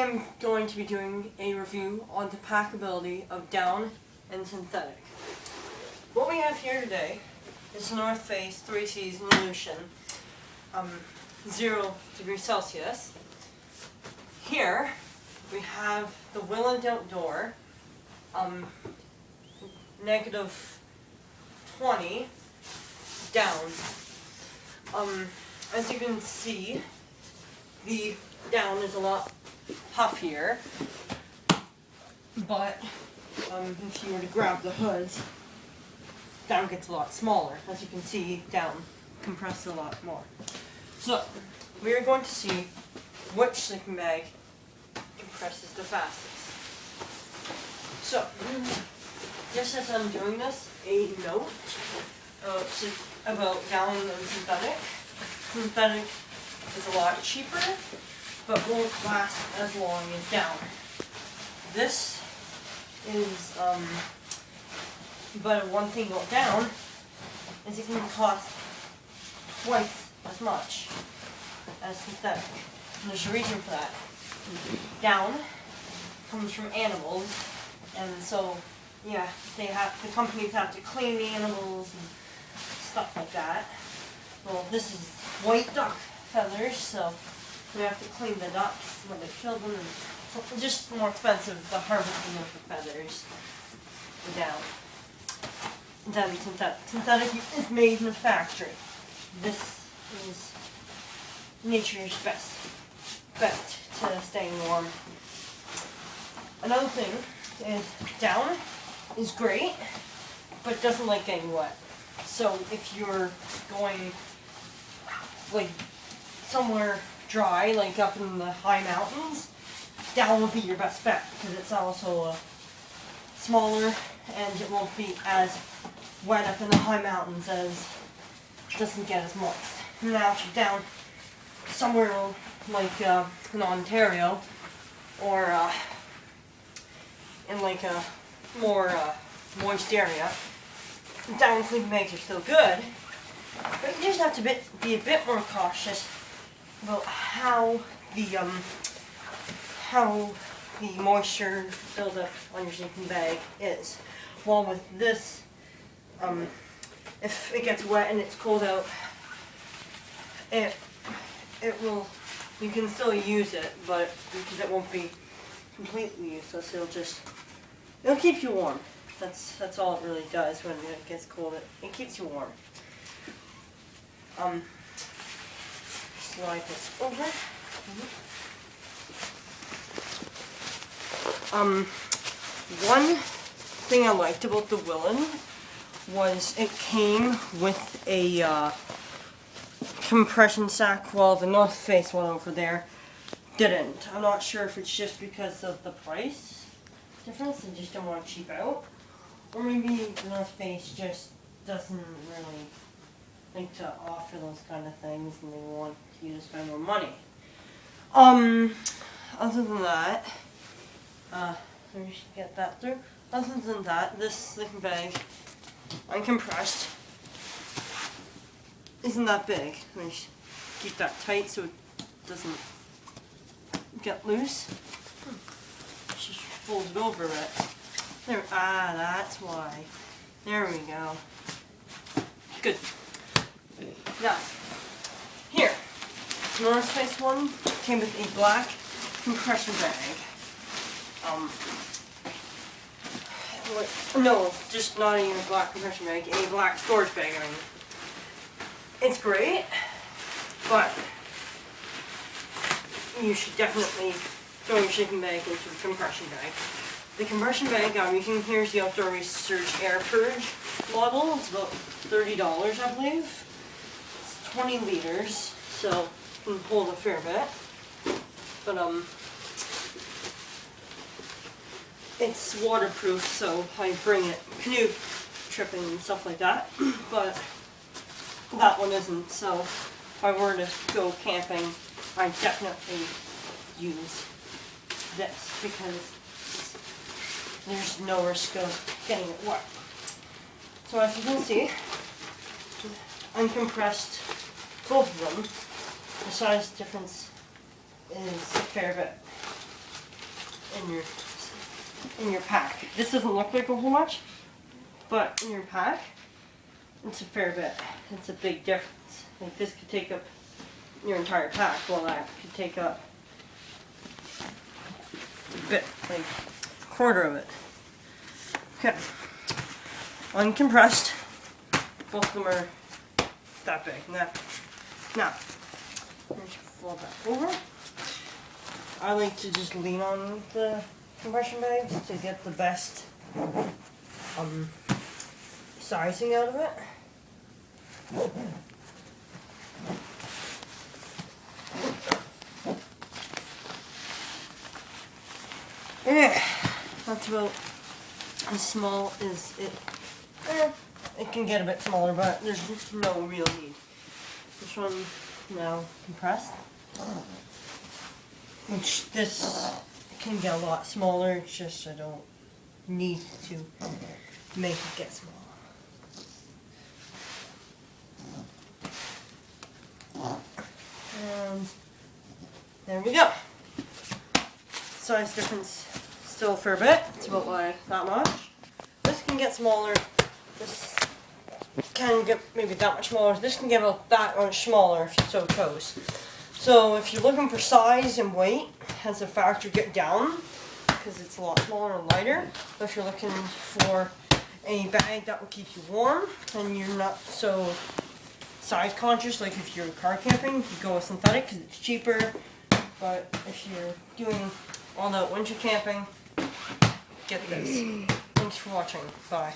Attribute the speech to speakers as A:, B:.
A: am going to be doing a review on the packability of down and synthetic. What we have here today is the North Face 3 Season Lution, 0 degrees Celsius. Here we have the Willand Outdoor, negative 20 down. As you can see, the down is a lot puffier, but if you were to grab the hoods, down gets a lot smaller. As you can see, down compresses a lot more. So we are going to see which sleeping bag compresses the fastest. So just as I'm doing this, a note about down and synthetic. Synthetic is a lot cheaper, but won't last as long as down. This is, but one thing about down is it can cost twice as much as synthetic. And there's a reason for that. Down comes from animals, and so yeah, the companies have to clean the animals and stuff like that. Well, this is white duck feathers, so we have to clean the ducks when they kill them, and it's just more expensive, the harvesting of the feathers, the down, than synthetic. Synthetic is made in a factory. This is nature's best bet to staying warm. Another thing is down is great, but doesn't like getting wet. So if you're going like somewhere dry, like up in the high mountains, down will be your best bet because it's also smaller and it won't be as wet up in the high mountains, as it doesn't get as moist. Now if you're down somewhere like in Ontario or in like a more moist area, down sleeping bags are still good, but you just have to be a bit more cautious about how the moisture buildup on your sleeping bag is. While with this, if it gets wet and it's cold out, it will, you can still use it, but because it won't be completely useless, it'll keep you warm. That's all it really does when it gets cold. It keeps you warm. Slide this over. One thing I liked about the Willand was it came with a compression sack, while the North Face one over there didn't. I'm not sure if it's just because of the price difference, they just don't want to cheap out, or maybe the North Face just doesn't really like to offer those kind of things and they want you to spend more money. Other than that, let me get that through. Other than that, this sleeping bag, uncompressed, isn't that big. Let me keep that tight so it doesn't get loose. Just fold it over it. There, that's why. There we go. Good. Now, here, North Face one came with a black compression bag. No, just not even a black compression bag, a black storage bag. I mean, it's great, but you should definitely throw your sleeping bag into the compression bag. The compression bag I'm using here is the Outdoor Research Air Purge model. It's about $30, I believe. It's 20 liters, so it can hold a fair bit. But it's waterproof, so I bring it canoe tripping and stuff like that. But that one isn't, so if I were to go camping, I'd definitely use this because there's no risk of getting it wet. So as you can see, uncompressed, both of them, the size difference is a fair bit. in your pack. This doesn't look like a whole much, but in your pack, it's a fair bit. It's a big difference. Like this could take up your entire pack, while that could take up a bit, like a quarter of it. Okay, uncompressed. Both of them are that big. Now, just fold that over. I like to just lean on the compression bags to get the best sizing out of it. Yeah, that's about as small as it. It can get a bit smaller, but there's no real need. This one now compressed, which this can get a lot smaller. It's just I don't need to make it get smaller. And there we go. Size difference still for a bit. It's about like that much. This can get smaller. This can get maybe that much smaller. This can get about that much smaller if you so chose. So if you're looking for size and weight as a factor, get down because it's a lot smaller and lighter. But if you're looking for a bag that will keep you warm and you're not so size conscious, like if you're car camping, you go with synthetic because it's cheaper. But if you're doing all that winter camping, get this. Thanks for watching. Bye.